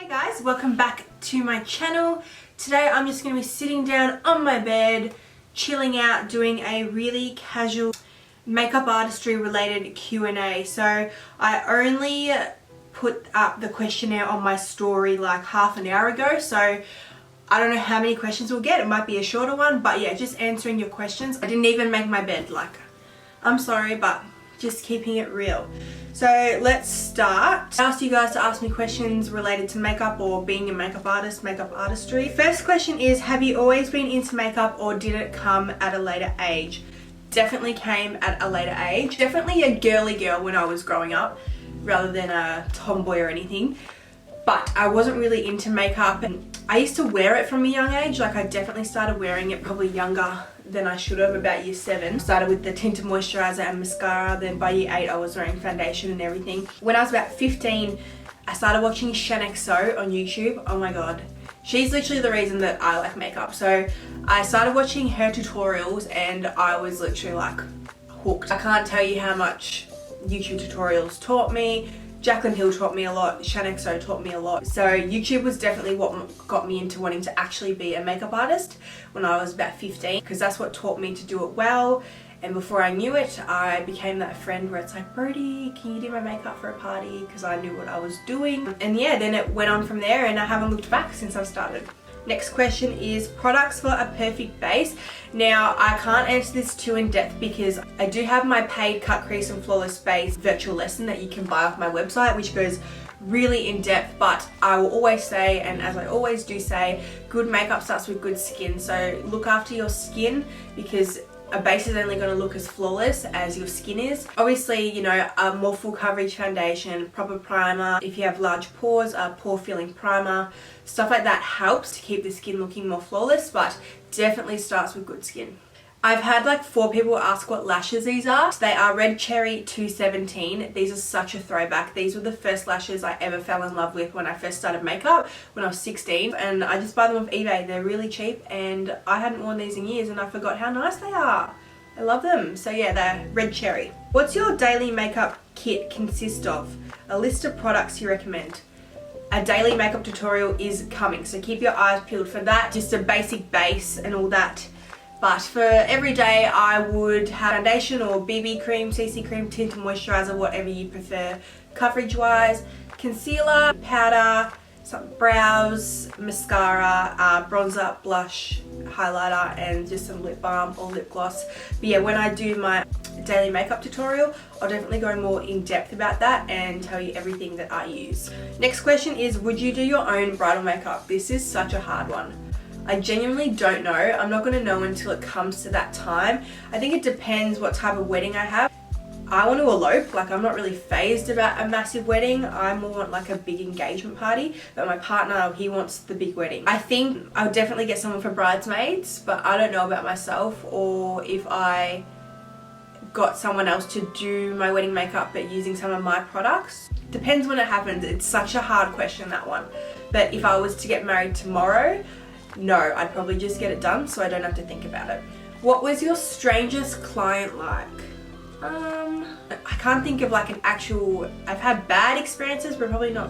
Hey guys, welcome back to my channel. Today I'm just going to be sitting down on my bed, chilling out, doing a really casual makeup artistry related Q&A. So I only put up the questionnaire on my story like half an hour ago, so I don't know how many questions we'll get. It might be a shorter one, but yeah, just answering your questions. I didn't even make my bed, like, I'm sorry, but just keeping it real. So let's start. I asked you guys to ask me questions related to makeup or being a makeup artist, makeup artistry. First question is, have you always been into makeup or did it come at a later age? Definitely came at a later age. Definitely a girly girl when I was growing up rather than a tomboy or anything. But I wasn't really into makeup, and I used to wear it from a young age. Like, I definitely started wearing it probably younger than I should have, about year 7. Started with the tinted moisturizer and mascara, then by year 8 I was wearing foundation and everything. When I was about 15, I started watching Shannexo on YouTube. Oh my god. She's literally the reason that I like makeup. So I started watching her tutorials and I was literally like hooked. I can't tell you how much YouTube tutorials taught me. Jaclyn Hill taught me a lot, Shannexo taught me a lot. So YouTube was definitely what got me into wanting to actually be a makeup artist when I was about 15, because that's what taught me to do it well. And before I knew it, I became that friend where it's like, Brody, can you do my makeup for a party? Because I knew what I was doing. And yeah, then it went on from there and I haven't looked back since I've started. Next question is products for a perfect base. Now, I can't answer this too in depth because I do have my paid cut crease and flawless base virtual lesson that you can buy off my website, which goes really in depth. But I will always say, and as I always do say, good makeup starts with good skin. So look after your skin, because a base is only going to look as flawless as your skin is. Obviously, you know, a more full coverage foundation, proper primer, if you have large pores, a pore filling primer, stuff like that helps to keep the skin looking more flawless, but definitely starts with good skin. I've had like 4 people ask what lashes these are. They are Red Cherry 217. These are such a throwback. These were the first lashes I ever fell in love with when I first started makeup when I was 16, and I just buy them off eBay. They're really cheap and I hadn't worn these in years and I forgot how nice they are. I love them. So yeah, they're Red Cherry. What's your daily makeup kit consist of? A list of products you recommend. A daily makeup tutorial is coming, so keep your eyes peeled for that. Just a basic base and all that. But for every day, I would have foundation or BB cream, CC cream, tinted moisturizer, whatever you prefer coverage wise, concealer, powder, some brows, mascara, bronzer, blush, highlighter, and just some lip balm or lip gloss. But yeah, when I do my daily makeup tutorial, I'll definitely go more in depth about that and tell you everything that I use. Next question is, would you do your own bridal makeup? This is such a hard one. I genuinely don't know. I'm not going to know until it comes to that time. I think it depends what type of wedding I have. I want to elope, like I'm not really phased about a massive wedding. I more want like a big engagement party, but my partner, he wants the big wedding. I think I'll definitely get someone for bridesmaids, but I don't know about myself, or if I got someone else to do my wedding makeup but using some of my products. Depends when it happens. It's such a hard question, that one. But if I was to get married tomorrow, no, I'd probably just get it done so I don't have to think about it. What was your strangest client like? I can't think of like an actual, I've had bad experiences but probably not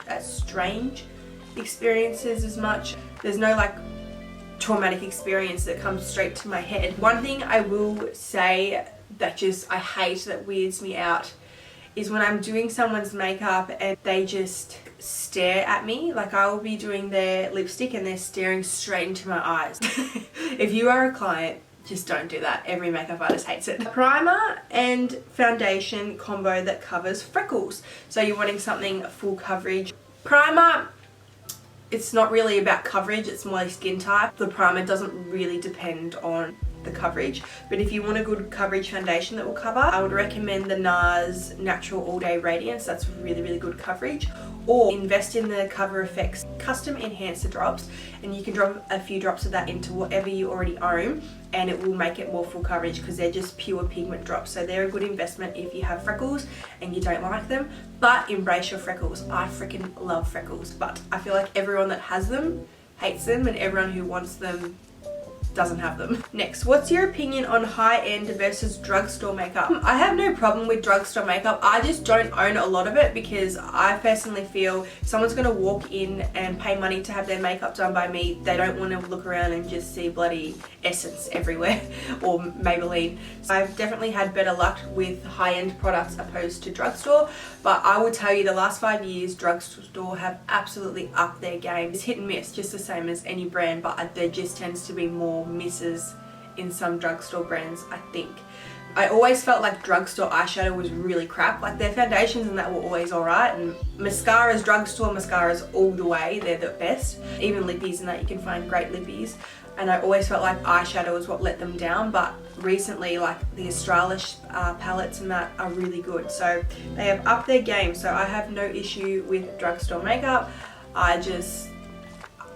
as strange experiences as much. There's no like traumatic experience that comes straight to my head. One thing I will say that just I hate, that weirds me out, is when I'm doing someone's makeup and they just stare at me. Like, I will be doing their lipstick and they're staring straight into my eyes. If you are a client, just don't do that. Every makeup artist hates it. A primer and foundation combo that covers freckles. So you're wanting something full coverage. Primer, it's not really about coverage, it's more like skin type. The primer doesn't really depend on the coverage, but if you want a good coverage foundation that will cover, I would recommend the NARS Natural All Day Radiance. That's really good coverage. Or invest in the Cover FX Custom Enhancer drops, and you can drop a few drops of that into whatever you already own and it will make it more full coverage, because they're just pure pigment drops. So they're a good investment if you have freckles and you don't like them, but embrace your freckles. I freaking love freckles, but I feel like everyone that has them hates them and everyone who wants them doesn't have them. Next, what's your opinion on high-end versus drugstore makeup? I have no problem with drugstore makeup. I just don't own a lot of it because I personally feel if someone's gonna walk in and pay money to have their makeup done by me, they don't want to look around and just see bloody Essence everywhere or Maybelline. So I've definitely had better luck with high-end products opposed to drugstore, but I will tell you the last 5 years drugstore have absolutely upped their game. It's hit and miss, just the same as any brand, but there just tends to be more misses in some drugstore brands, I think. I always felt like drugstore eyeshadow was really crap. Like their foundations and that were always alright, and mascaras, drugstore mascaras all the way, they're the best. Even lippies and that, you can find great lippies. And I always felt like eyeshadow was what let them down, but recently like the Australish palettes and that are really good. So they have upped their game, so I have no issue with drugstore makeup.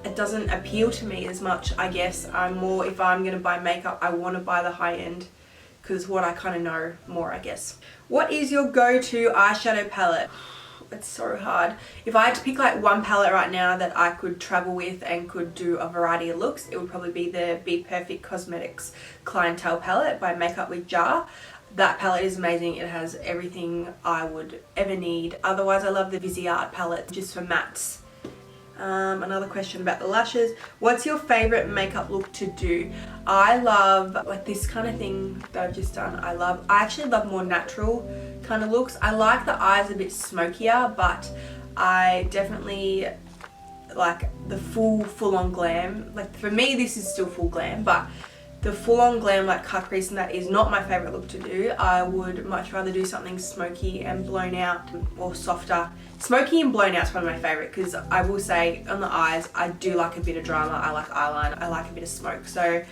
It doesn't appeal to me as much, I guess. I'm more, if I'm going to buy makeup, I want to buy the high end because what I kind of know more, I guess. What is your go-to eyeshadow palette? It's so hard. If I had to pick like one palette right now that I could travel with and could do a variety of looks, it would probably be the Be Perfect Cosmetics Clientele palette by Makeup with Jar. That palette is amazing. It has everything I would ever need. Otherwise, I love the Viseart palette just for mattes. Another question about the lashes. What's your favorite makeup look to do? I love like this kind of thing that I've just done. I actually love more natural kind of looks. I like the eyes a bit smokier, but I definitely like the full-on glam. Like for me, this is still full glam, but the full-on glam like cut crease and that is not my favorite look to do. I would much rather do something smoky and blown out or softer. Smoky and blown out is one of my favorite because I will say on the eyes, I do like a bit of drama. I like eyeliner. I like a bit of smoke. So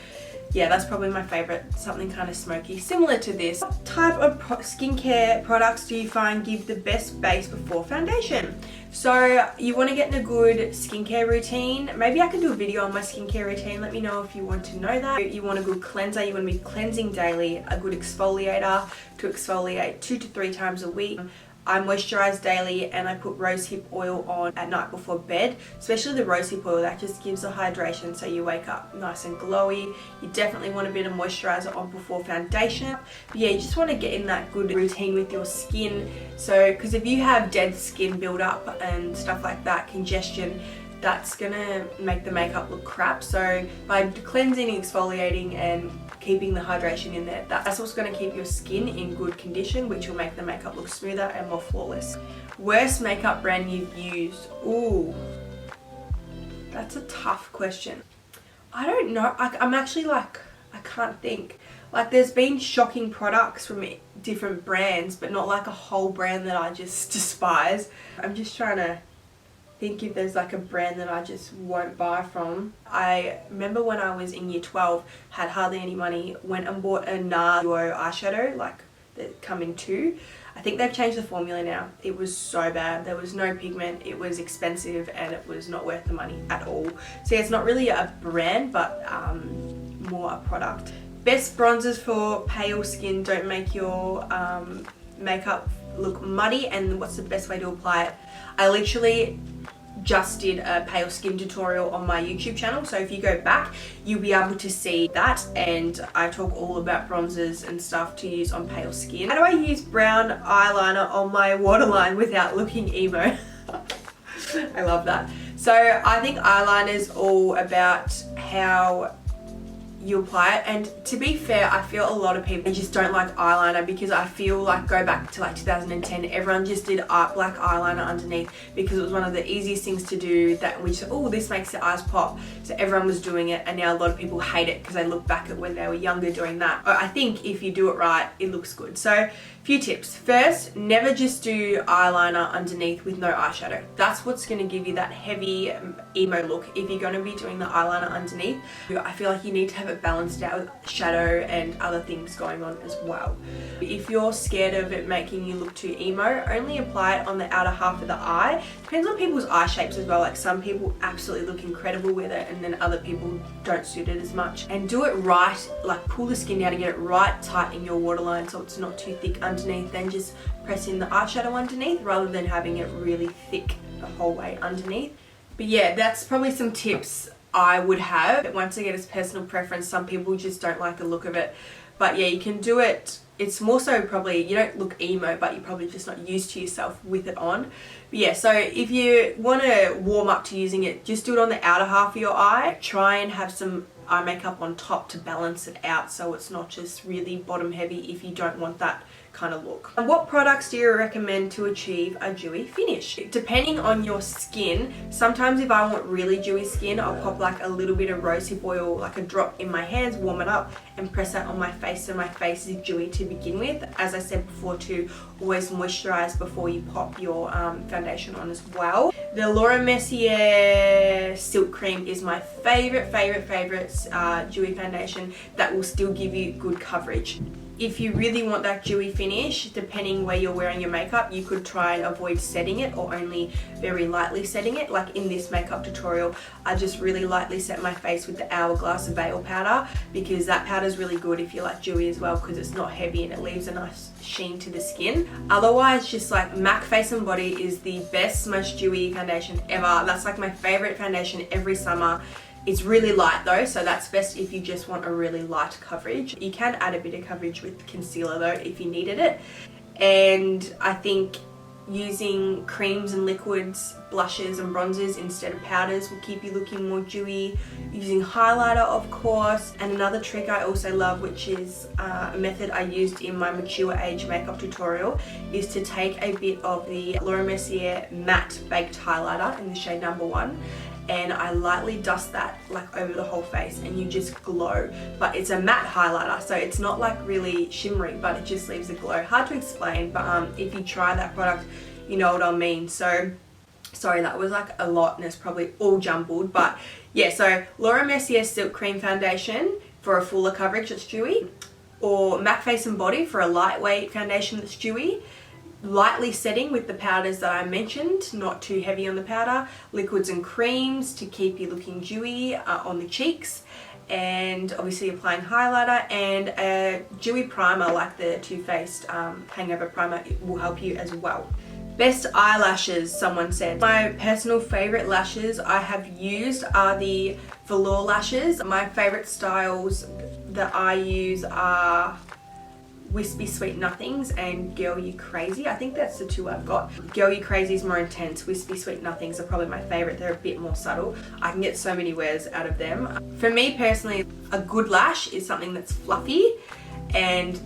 yeah, that's probably my favorite, something kind of smoky, similar to this. What type of skincare products do you find give the best base before foundation? So you want to get in a good skincare routine. Maybe I can do a video on my skincare routine. Let me know if you want to know that. You want a good cleanser. You want to be cleansing daily. A good exfoliator to exfoliate 2 to 3 times a week. I moisturize daily and I put rosehip oil on at night before bed, especially the rosehip oil. That just gives a hydration so you wake up nice and glowy. You definitely want a bit of moisturizer on before foundation. But yeah, you just want to get in that good routine with your skin. So because if you have dead skin buildup and stuff like that, congestion, that's gonna make the makeup look crap. So by cleansing, exfoliating and keeping the hydration in there, that's what's going to keep your skin in good condition, which will make the makeup look smoother and more flawless. Worst makeup brand you've used? Ooh, that's a tough question. I don't know. I'm actually like, I can't think. Like there's been shocking products from different brands, but not like a whole brand that I just despise. I'm just trying to think if there's like a brand that I just won't buy from. I remember when I was in year 12, had hardly any money, went and bought a Nude duo eyeshadow, like that come in 2. I think they've changed the formula now. It was so bad. There was no pigment, it was expensive, and it was not worth the money at all. So yeah, it's not really a brand, but more a product. Best bronzers for pale skin don't make your makeup look muddy, and what's the best way to apply it? I literally just did a pale skin tutorial on my YouTube channel, so if you go back you'll be able to see that, and I talk all about bronzers and stuff to use on pale skin. How do I use brown eyeliner on my waterline without looking emo? I love that. So I think eyeliner is all about how you apply it, and to be fair, I feel a lot of people just don't like eyeliner because I feel like, go back to like 2010, everyone just did black eyeliner underneath because it was one of the easiest things to do, that we just, oh, this makes the eyes pop, so everyone was doing it, and now a lot of people hate it because they look back at when they were younger doing that. But I think if you do it right, it looks good. So few tips. First, never just do eyeliner underneath with no eyeshadow. That's what's going to give you that heavy emo look. If you're going to be doing the eyeliner underneath, I feel like you need to have it balanced out with shadow and other things going on as well. If you're scared of it making you look too emo, only apply it on the outer half of the eye. Depends on people's eye shapes as well. Like some people absolutely look incredible with it, and then other people don't suit it as much. And do it right, like pull the skin down to get it right tight in your waterline so it's not too thick underneath, then just press in the eyeshadow underneath rather than having it really thick the whole way underneath. But yeah, that's probably some tips. I would have. Once again, it's personal preference. Some people just don't like the look of it. But yeah, you can do it. It's more so probably, you don't look emo, but you're probably just not used to yourself with it on. But yeah, so if you want to warm up to using it, just do it on the outer half of your eye. Try and have some eye makeup on top to balance it out so it's not just really bottom heavy if you don't want that kind of look. And what products do you recommend to achieve a dewy finish? Depending on your skin, sometimes if I want really dewy skin, I'll pop like a little bit of rosehip oil, like a drop in my hands, warm it up and press that on my face so my face is dewy to begin with. As I said before, to always moisturize before you pop your foundation on as well. The Laura Mercier Silk Cream is my favorite dewy foundation that will still give you good coverage. If you really want that dewy finish, depending where you're wearing your makeup, you could try and avoid setting it or only very lightly setting it. Like in this makeup tutorial, I just really lightly set my face with the Hourglass Veil powder because that powder is really good if you like dewy as well because it's not heavy and it leaves a nice sheen to the skin. Otherwise, just like MAC Face and Body is the best, most dewy foundation ever. That's like my favorite foundation every summer. It's really light though, so that's best if you just want a really light coverage. You can add a bit of coverage with concealer though if you needed it. And I think using creams and liquids, blushes and bronzers instead of powders will keep you looking more dewy. Using highlighter, of course. And another trick I also love, which is a method I used in my mature age makeup tutorial, is to take a bit of the Laura Mercier matte baked highlighter in the shade number 1, and I lightly dust that like over the whole face and you just glow. But it's a matte highlighter, so it's not like really shimmery, but it just leaves a glow. Hard to explain, but if you try that product, you know what I mean. So sorry, that was like a lot and it's probably all jumbled, but yeah, so Laura Mercier Silk Cream Foundation for a fuller coverage that's dewy, or MAC Face and Body for a lightweight foundation that's dewy. Lightly setting with the powders that I mentioned, not too heavy on the powder. Liquids and creams to keep you looking dewy on the cheeks, and obviously applying highlighter, and a dewy primer like the Too Faced Hangover Primer. It will help you as well. Best eyelashes, someone said. My personal favorite lashes I have used are the velour lashes. My favorite styles that I use are Wispy Sweet Nothings and Girl You Crazy. I think that's the two I've got. Girl You Crazy is more intense. Wispy Sweet Nothings are probably my favorite. They're a bit more subtle. I can get so many wears out of them. For me personally, a good lash is something that's fluffy and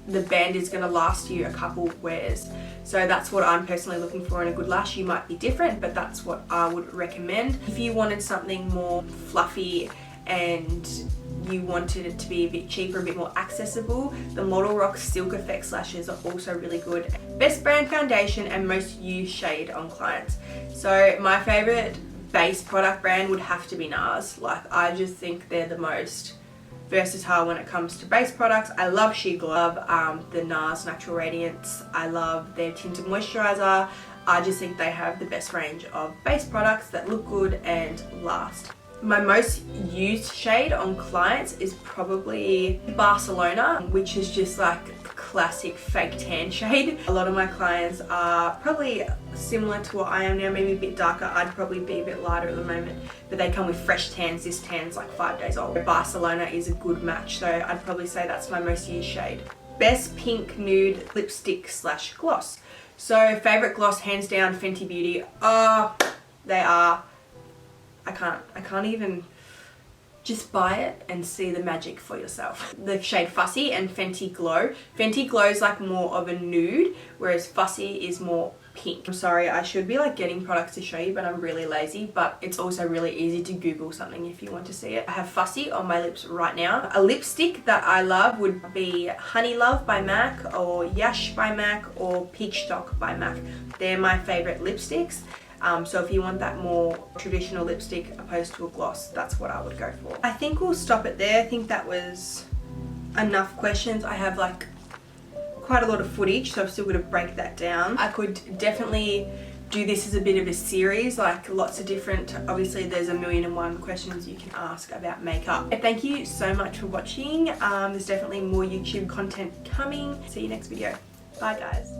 the band is going to last you a couple wears. So that's what I'm personally looking for in a good lash. You might be different, but that's what I would recommend. If you wanted something more fluffy and you wanted it to be a bit cheaper, a bit more accessible, the Model Rock Silk Effects lashes are also really good. Best brand foundation and most used shade on clients. So my favorite base product brand would have to be NARS. Like, I just think they're the most versatile when it comes to base products. I love She Glow. I love the NARS Natural Radiance. I love their tinted moisturizer. I just think they have the best range of base products that look good and last. My most used shade on clients is probably Barcelona, which is just like classic fake tan shade. A lot of my clients are probably similar to what I am now, maybe a bit darker. I'd probably be a bit lighter at the moment, but they come with fresh tans. This tan's like 5 days old. Barcelona is a good match, so I'd probably say that's my most used shade. Best pink nude lipstick slash gloss. So favorite gloss, hands down, Fenty Beauty. They are, I can't even, just buy it and see the magic for yourself. The shade Fussy and Fenty Glow. Fenty Glow is like more of a nude, whereas Fussy is more pink. I'm sorry, I should be like getting products to show you, but I'm really lazy. But it's also really easy to Google something if you want to see it. I have Fussy on my lips right now. A lipstick that I love would be Honey Love by MAC, or Yash by MAC, or Peach Stock by MAC. They're my favorite lipsticks. So if you want that more traditional lipstick opposed to a gloss, that's what I would go for. I think we'll stop it there. I think that was enough questions. I have like quite a lot of footage, so I'm still going to break that down. I could definitely do this as a bit of a series, like lots of different, obviously there's 1,000,001 questions you can ask about makeup. Thank you so much for watching. There's definitely more YouTube content coming. See you next video. Bye guys.